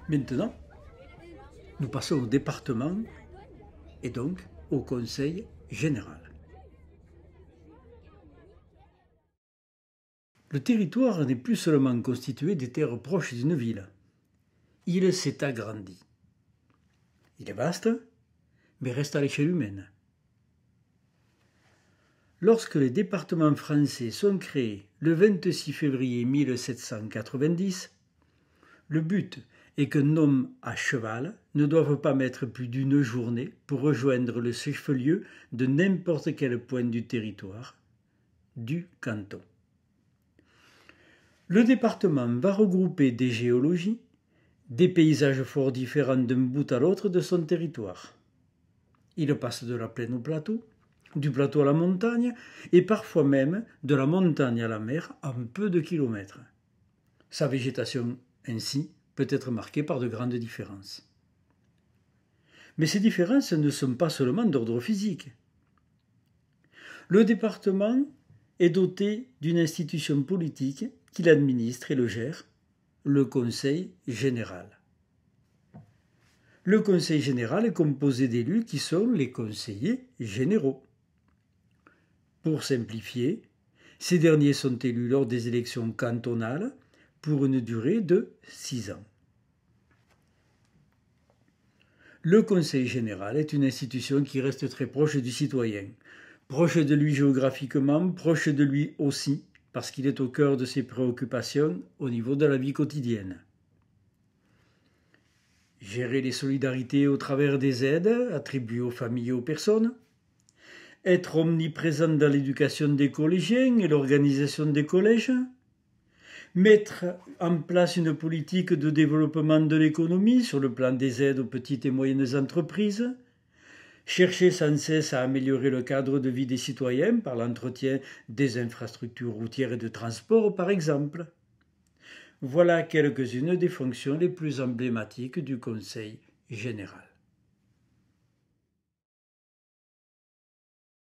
Maintenant, nous passons au département et donc au conseil général. Le territoire n'est plus seulement constitué des terres proches d'une ville. Il s'est agrandi. Il est vaste, mais reste à l'échelle humaine. Lorsque les départements français sont créés le 26 février 1790, le but est qu'un homme à cheval ne doive pas mettre plus d'une journée pour rejoindre le chef-lieu de n'importe quel point du territoire, du canton. Le département va regrouper des géologies, des paysages fort différents d'un bout à l'autre de son territoire. Il passe de la plaine au plateau, du plateau à la montagne, et parfois même de la montagne à la mer en peu de kilomètres. Sa végétation, ainsi, peut être marquée par de grandes différences. Mais ces différences ne sont pas seulement d'ordre physique. Le département est doté d'une institution politique qui l'administre et le gère, le Conseil général. Le Conseil général est composé d'élus qui sont les conseillers généraux. Pour simplifier, ces derniers sont élus lors des élections cantonales pour une durée de 6 ans. Le Conseil général est une institution qui reste très proche du citoyen, proche de lui géographiquement, proche de lui aussi, parce qu'il est au cœur de ses préoccupations au niveau de la vie quotidienne. Gérer les solidarités au travers des aides attribuées aux familles et aux personnes, être omniprésent dans l'éducation des collégiens et l'organisation des collèges, mettre en place une politique de développement de l'économie sur le plan des aides aux petites et moyennes entreprises, chercher sans cesse à améliorer le cadre de vie des citoyens par l'entretien des infrastructures routières et de transport, par exemple. Voilà quelques-unes des fonctions les plus emblématiques du Conseil général.